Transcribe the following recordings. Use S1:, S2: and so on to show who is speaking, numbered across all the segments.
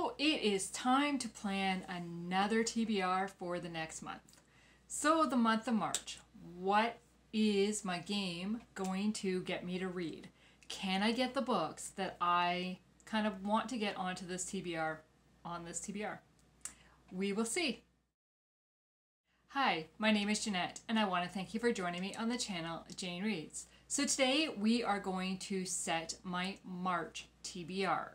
S1: So it is time to plan another TBR for the next month. So the month of March, what is my game going to get me to read? Can I get the books that I kind of want to get onto this TBR on this TBR? We will see. Hi, my name is Jeanette and I want to thank you for joining me on the channel Jane Reads. So today we are going to set my March TBR.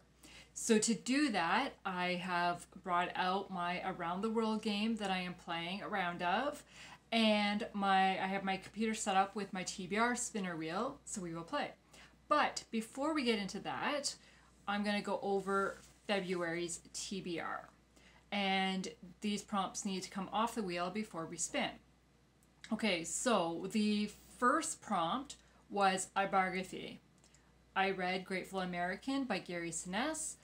S1: So to do that, I have brought out my Around the World game that I am playing a round of, and I have my computer set up with my TBR Spinner Wheel, so we will play. But before we get into that, I'm going to go over February's TBR. And these prompts need to come off the wheel before we spin. Okay, so the first prompt was a biography. I read Grateful American by Gary Sinise,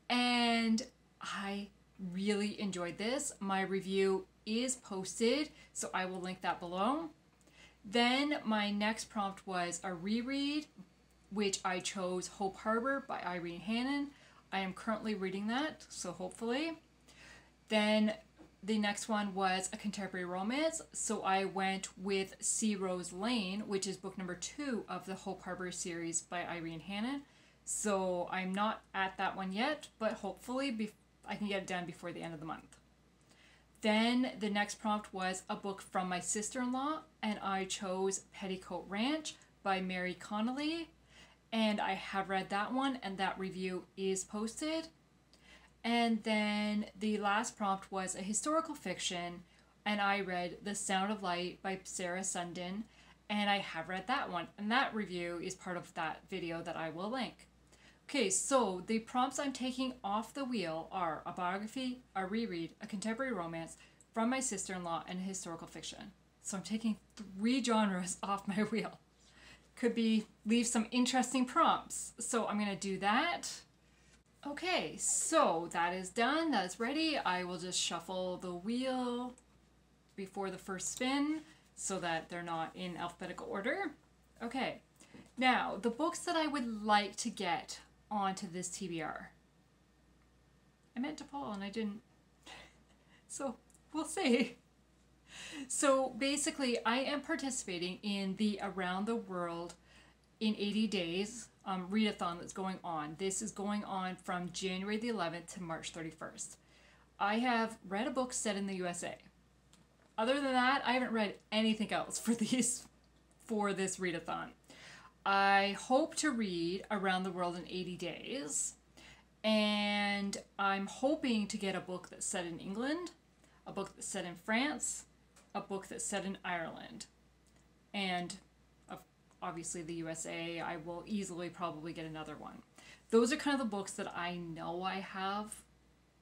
S1: and I really enjoyed this. My review is posted, so I will link that below. Then my next prompt was a reread, which I chose Hope Harbor by Irene Hannon. I am currently reading that, so hopefully. Then the next one was a contemporary romance, so I went with Sea Rose Lane, which is book number 2 of the Hope Harbor series by Irene Hannon. So I'm not at that one yet, but hopefully I can get it done before the end of the month. Then the next prompt was a book from my sister-in-law, and I chose Petticoat Ranch by Mary Connolly. And I have read that one, and that review is posted. And then the last prompt was a historical fiction, and I read The Sound of Light by Sarah Sundin, and I have read that one, and that review is part of that video that I will link. Okay, so the prompts I'm taking off the wheel are a biography, a reread, a contemporary romance, from my sister-in-law, and a historical fiction. So I'm taking 3 genres off my wheel. Could leave some interesting prompts. So I'm going to do that. Okay, so that is done. That is ready. I will just shuffle the wheel before the first spin so that they're not in alphabetical order. Okay, now the books that I would like to get onto this TBR. I meant to pull and I didn't. So we'll see. So basically, I am participating in the Around the World in 80 Days readathon that's going on. This is going on from January the 11th to March 31st. I have read a book set in the USA. Other than that, I haven't read anything else for this readathon. I hope to read Around the World in 80 Days, and I'm hoping to get a book that's set in England, a book that's set in France, a book that's set in Ireland, and obviously the USA. I will easily probably get another one. Those are kind of the books that I know I have,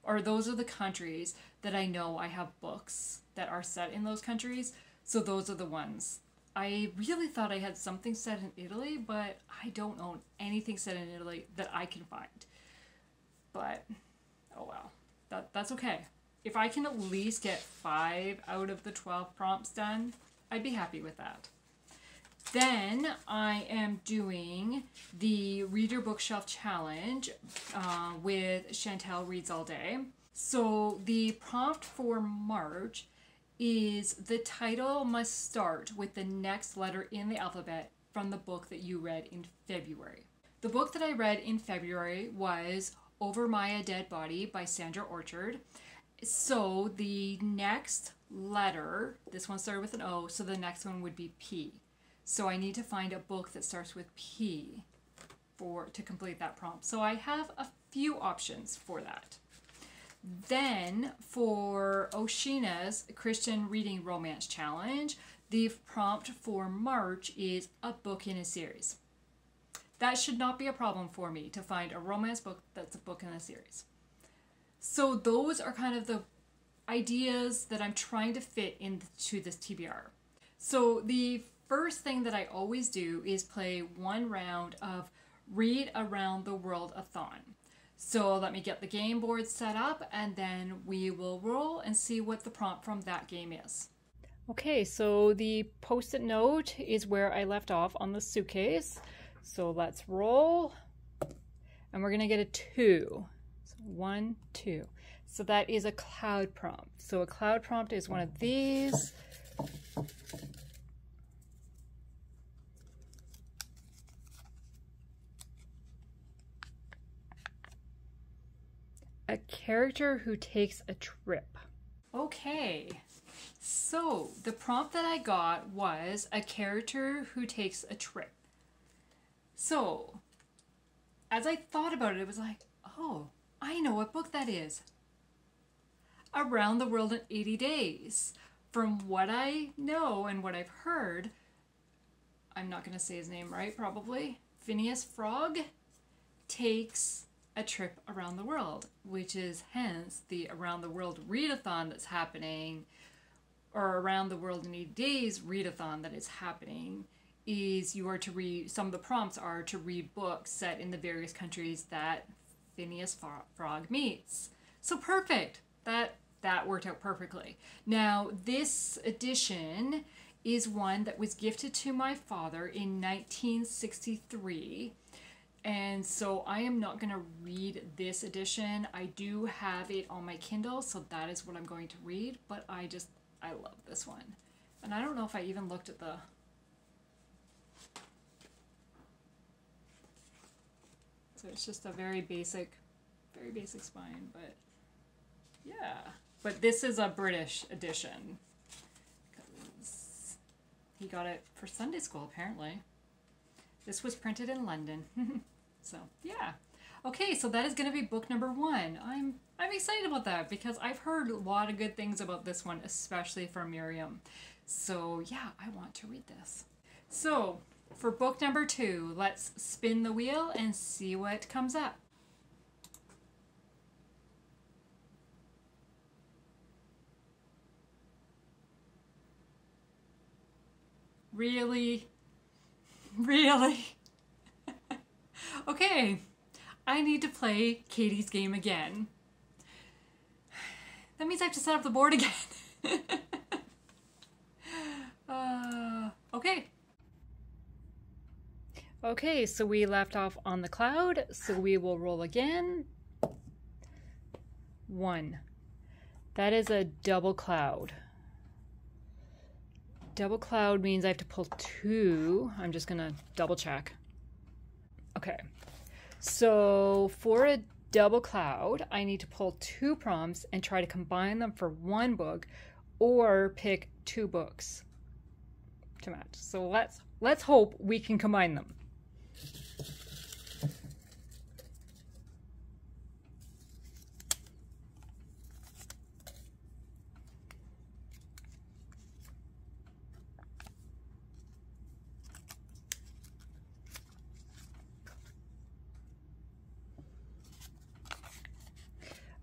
S1: or those are the countries that I know I have books that are set in those countries, so those are the ones. I really thought I had something set in Italy, but I don't own anything set in Italy that I can find. But, oh well, that's okay. If I can at least get 5 out of the 12 prompts done, I'd be happy with that. Then I am doing the Read Your Bookshelf Challenge with Chantel Reads All Day. So the prompt for March is the title must start with the next letter in the alphabet from the book that you read in February. The book that I read in February was Over Maya Dead Body by Sandra Orchard. So the next letter, this one started with an O, so the next one would be P. So I need to find a book that starts with P to complete that prompt. So I have a few options for that. Then for Oshina's Christian Reading Romance Challenge, the prompt for March is a book in a series. That should not be a problem for me to find a romance book that's a book in a series. So those are kind of the ideas that I'm trying to fit into this TBR. So the first thing that I always do is play 1 round of Read Around the World-a-thon. So let me get the game board set up and then we will roll and see what the prompt from that game is. Okay, so the post-it note is where I left off on the suitcase. So let's roll. and we're going to get a 2. So 1, 2. So that is a cloud prompt. So a cloud prompt is one of these. A character who takes a trip. Okay, so the prompt that I got was a character who takes a trip. So as I thought about it, it was like, oh, I know what book that is. Around the World in 80 Days. From what I know and what I've heard, I'm not going to say his name right, probably. Phineas Frog takes a trip around the world, which is hence the Around the World Readathon that's happening, or Around the World in 80 Days Readathon that is happening, is you are to read, some of the prompts are to read books set in the various countries that Phineas Frog meets. So perfect! That worked out perfectly. Now, this edition is one that was gifted to my father in 1963. And so I am not going to read this edition. I do have it on my Kindle, so that is what I'm going to read. But I love this one. And I don't know if I even looked at the... So it's just a very basic spine, but yeah. But this is a British edition. Because he got it for Sunday school, apparently. This was printed in London. So, yeah. Okay, so that is going to be book number 1. I'm excited about that because I've heard a lot of good things about this one, especially from Miriam. So, yeah, I want to read this. So, for book number 2, let's spin the wheel and see what comes up. Really? Really? Okay, I need to play Katie's game again. That means I have to set up the board again. Okay. Okay, so we left off on the cloud, so we will roll again. 1. That is a double cloud. Double cloud means I have to pull 2. I'm just gonna double check. Okay, so for a double cloud, I need to pull 2 prompts and try to combine them for 1 book, or pick 2 books to match. So let's hope we can combine them.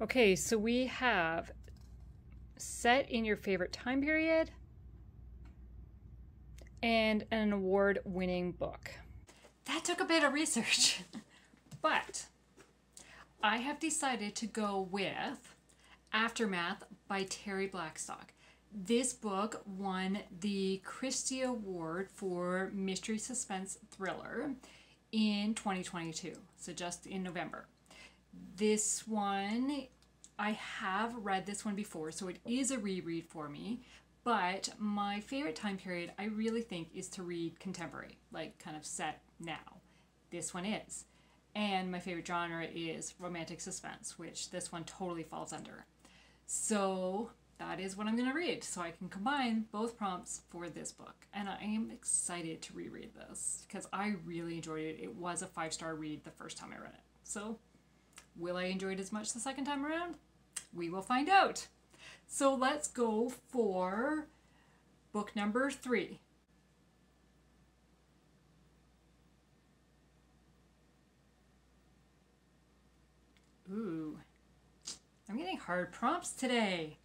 S1: Okay, so we have set in your favorite time period and an award-winning book. That took a bit of research, but I have decided to go with Aftermath by Terri Blackstock. This book won the Christie Award for Mystery Suspense Thriller in 2022, so just in November. This one, I have read this one before, so it is a reread for me, but my favorite time period I really think is to read contemporary, like kind of set now. This one is. And my favorite genre is romantic suspense, which this one totally falls under. So that is what I'm going to read, so I can combine both prompts for this book. And I am excited to reread this because I really enjoyed it. It was a 5-star read the first time I read it. So will I enjoy it as much the second time around? We will find out. So let's go for book number 3. Ooh, I'm getting hard prompts today.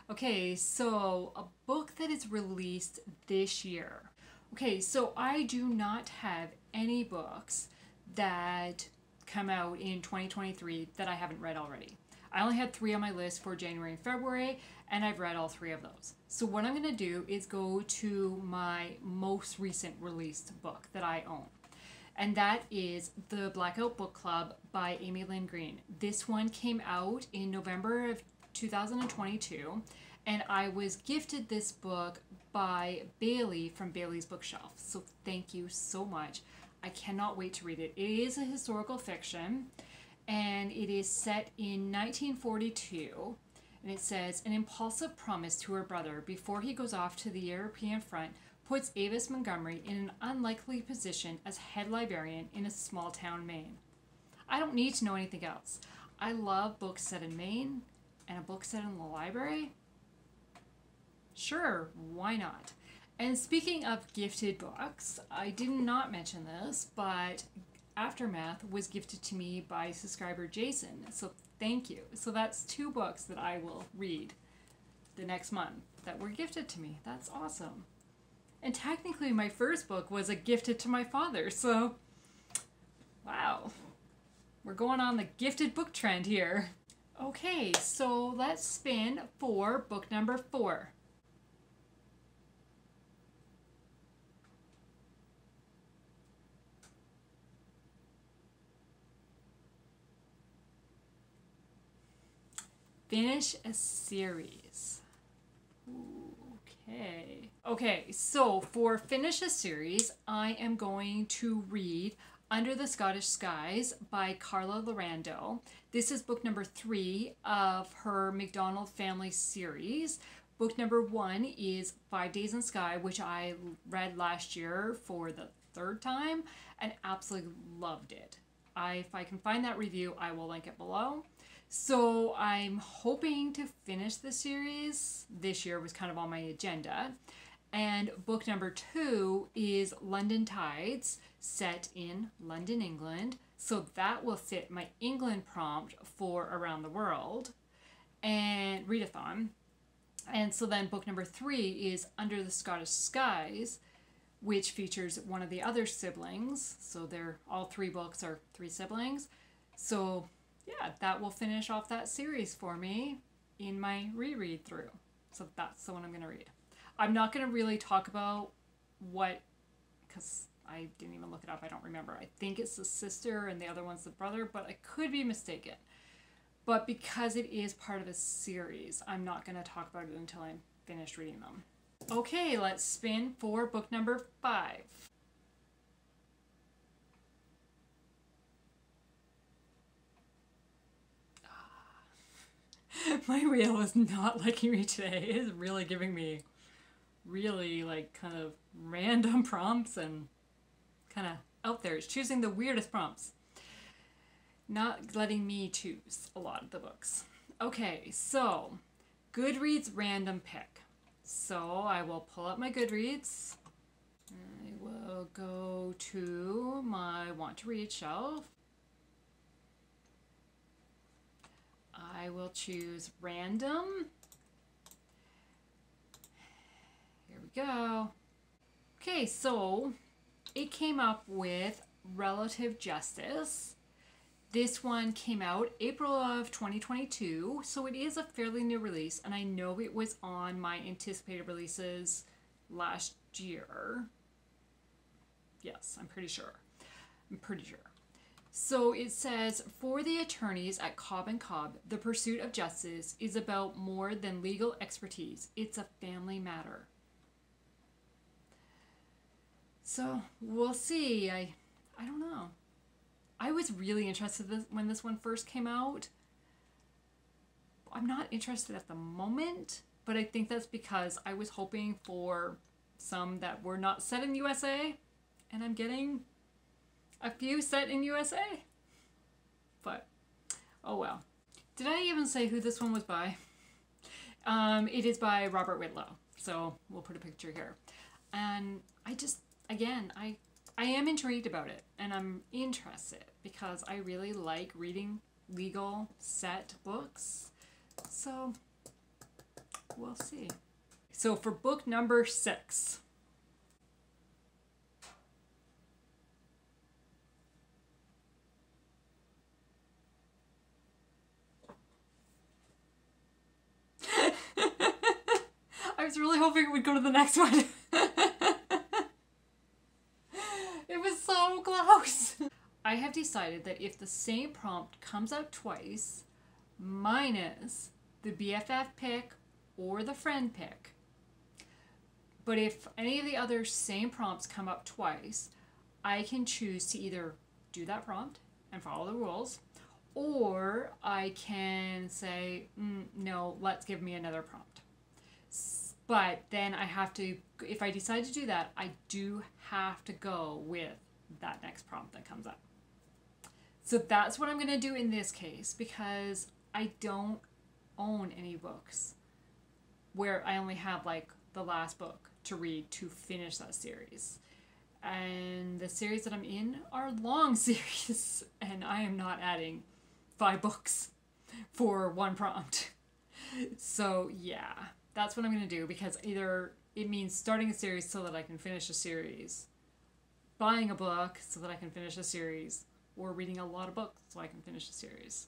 S1: Okay, so a book that is released this year. Okay, so I do not have any books that come out in 2023 that I haven't read already. I only had 3 on my list for January and February, and I've read all 3 of those. So what I'm going to do is go to my most recent released book that I own. and that is The Blackout Book Club by Amy Lynn Green. This one came out in November of 2022, and I was gifted this book by Bailey from Bailey's Bookshelf. So thank you so much. I cannot wait to read it. It is a historical fiction, and it is set in 1942. And it says, an impulsive promise to her brother before he goes off to the European front puts Avis Montgomery in an unlikely position as head librarian in a small town Maine. I don't need to know anything else. I love books set in Maine and a book set in the library. Sure, why not? And speaking of gifted books, I did not mention this, but Aftermath was gifted to me by subscriber Jason, so thank you. So that's 2 books that I will read the next month that were gifted to me. That's awesome. And technically my first book was a gifted to my father, so wow. We're going on the gifted book trend here. Okay, so let's spin for book number 4. Finish a series. Okay, so for finish a series, I am going to read Under the Scottish Skies by Carla Laureano. This is book number 3 of her MacDonald family series. Book number 1 is 5 Days in Sky, which I read last year for the 3rd time and absolutely loved it. If I can find that review, I will link it below. So I'm hoping to finish the series. This year was kind of on my agenda. And book number 2 is London Tides, set in London, England. So that will fit my England prompt for Around the World and Readathon. And so then book number 3 is Under the Scottish Skies, which features one of the other siblings. So all 3 books are 3 siblings. So yeah, that will finish off that series for me in my reread through. So that's the one I'm going to read. I'm not going to really talk about what, because I didn't even look it up. I don't remember. I think it's the sister and the other one's the brother, but I could be mistaken. But because it is part of a series, I'm not going to talk about it until I'm finished reading them. Okay, let's spin for book number 5. My wheel is not liking me today. It is really giving me really like kind of random prompts and kind of out there. It's choosing the weirdest prompts. Not letting me choose a lot of the books. Okay, so Goodreads random pick. So I will pull up my Goodreads. I will go to my want to read shelf. I will choose random. Here we go. Okay, so it came up with Relative Justice. This one came out April of 2022, so it is a fairly new release, and I know it was on my anticipated releases last year. Yes, I'm pretty sure. So it says, for the attorneys at Cobb & Cobb, the pursuit of justice is about more than legal expertise. It's a family matter. So we'll see. I don't know. I was really interested when this one first came out. I'm not interested at the moment, but I think that's because I was hoping for some that were not set in USA, and I'm getting a few set in USA. But, oh well. Did I even say who this one was by? It is by Robert Whitlow, so we'll put a picture here. And I just, again, I am intrigued about it, and I'm interested because I really like reading legal set books. So, we'll see. So for book number 6. I was really hoping it would go to the next one. It was so close. I have decided that if the same prompt comes out twice, minus the BFF pick or the friend pick, but if any of the other same prompts come up twice, I can choose to either do that prompt and follow the rules, or I can say, no, let's give me another prompt. But then I have to, if I decide to do that, I do have to go with that next prompt that comes up. So that's what I'm going to do in this case, because I don't own any books where I only have like the last book to read to finish that series. And the series that I'm in are long series, and I am not adding 5 books for one prompt. So yeah, that's what I'm going to do, because either it means starting a series so that I can finish a series, buying a book so that I can finish a series, or reading a lot of books so I can finish a series.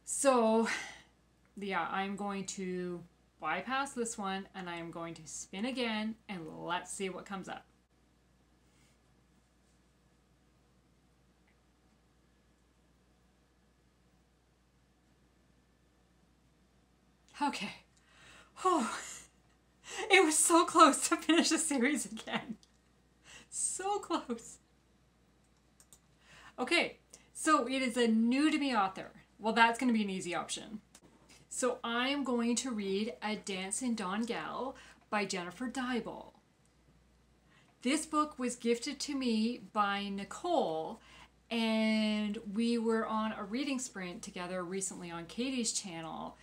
S1: So yeah, I'm going to bypass this one, and I am going to spin again, and let's see what comes up. Okay. Oh, it was so close to finish the series again. So close. Okay, so it is a new to me author. Well, that's going to be an easy option. So I'm going to read A Dance in Donegal by Jennifer Deibel. This book was gifted to me by Nicole, and we were on a reading sprint together recently on Katie's channel,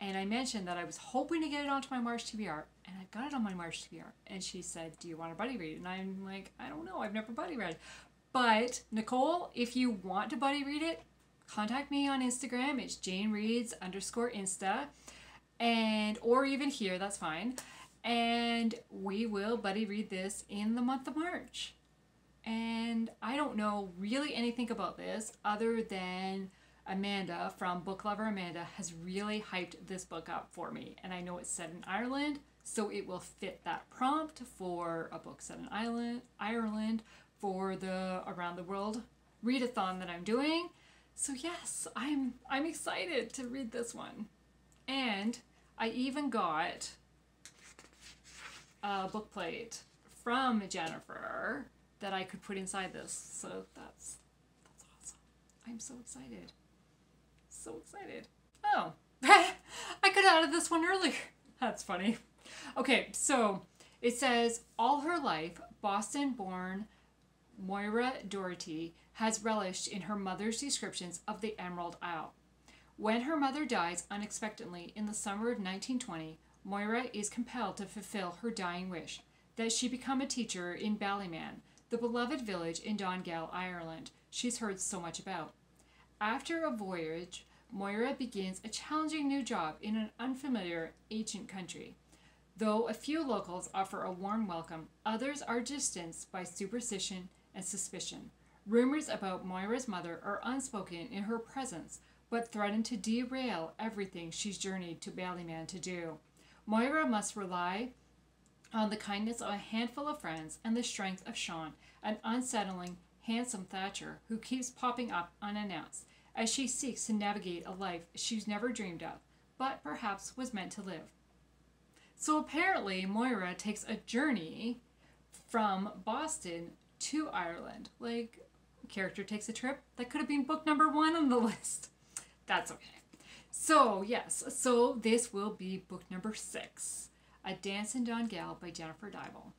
S1: and I mentioned that I was hoping to get it onto my March TBR, and I got it on my March TBR, and she said, do you want to buddy read? And I'm like, I don't know, I've never buddy read. But Nicole, if you want to buddy read it, contact me on Instagram. It's JaneReads_Insta, and or even here, that's fine. And we will buddy read this in the month of March. And I don't know really anything about this other than Amanda from Book Lover Amanda has really hyped this book up for me. And I know it's set in Ireland, so it will fit that prompt for a book set in Ireland for the Around the World readathon that I'm doing. So yes, I'm excited to read this one. And I even got a book plate from Jennifer that I could put inside this. So that's awesome. I'm so excited. So excited. Oh, I could have added this one earlier. That's funny. Okay, so it says, all her life, Boston-born Moira Doherty has relished in her mother's descriptions of the Emerald Isle. When her mother dies unexpectedly in the summer of 1920, Moira is compelled to fulfill her dying wish, that she become a teacher in Ballyman, the beloved village in Donegal, Ireland, she's heard so much about. After a voyage, Moira begins a challenging new job in an unfamiliar, ancient country. Though a few locals offer a warm welcome, others are distanced by superstition and suspicion. Rumors about Moira's mother are unspoken in her presence, but threaten to derail everything she's journeyed to Ballyman to do. Moira must rely on the kindness of a handful of friends and the strength of Sean, an unsettling, handsome Thatcher who keeps popping up unannounced, as she seeks to navigate a life she's never dreamed of, but perhaps was meant to live. So apparently Moira takes a journey from Boston to Ireland. Like, character takes a trip. That could have been book number 1 on the list. That's okay. So yes, so this will be book number 6, A Dance in Donegal by Jennifer Deibel.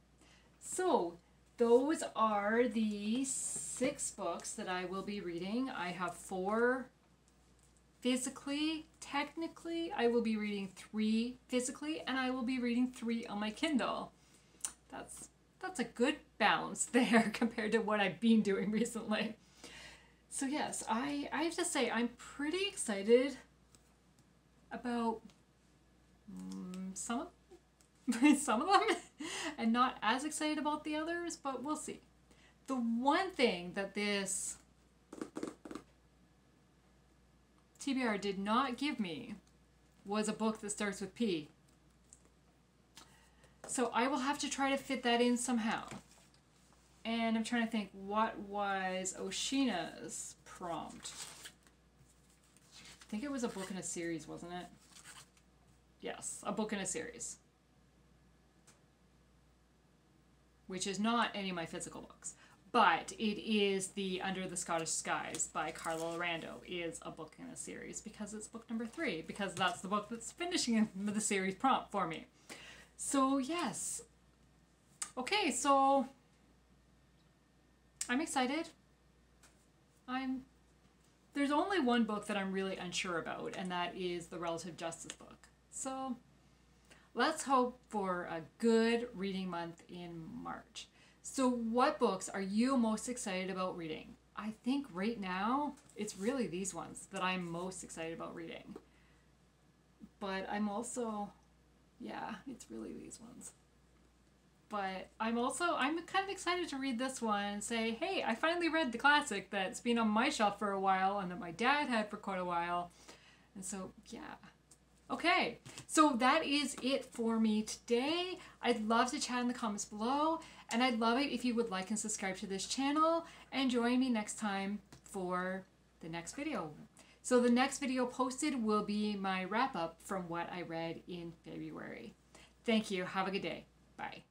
S1: So those are the 6 books that I will be reading. I have 4 physically. Technically, I will be reading 3 physically, and I will be reading 3 on my Kindle. That's a good balance there compared to what I've been doing recently. So yes, I have to say I'm pretty excited about some of them, and not as excited about the others, but we'll see. The one thing that this TBR did not give me was a book that starts with P. So I will have to try to fit that in somehow. And I'm trying to think, what was Oshina's prompt? I think it was a book in a series, wasn't it? Yes, a book in a series. Which is not any of my physical books. But it is the Under the Scottish Skies by Carla Laureano is a book in a series because it's book number 3. Because that's the book that's finishing the series prompt for me. So, yes. Okay, so I'm excited. There's only one book that I'm really unsure about, and that is the Relative Justice book. So let's hope for a good reading month in March. So what books are you most excited about reading? I think right now it's really these ones that I'm most excited about reading. But I'm also, yeah, it's really these ones. But I'm kind of excited to read this one and say, hey, I finally read the classic that's been on my shelf for a while and that my dad had for quite a while. And so, yeah. Okay, so that is it for me today. I'd love to chat in the comments below, and I'd love it if you would like and subscribe to this channel and join me next time for the next video. So the next video posted will be my wrap-up from what I read in February. Thank you. Have a good day. Bye.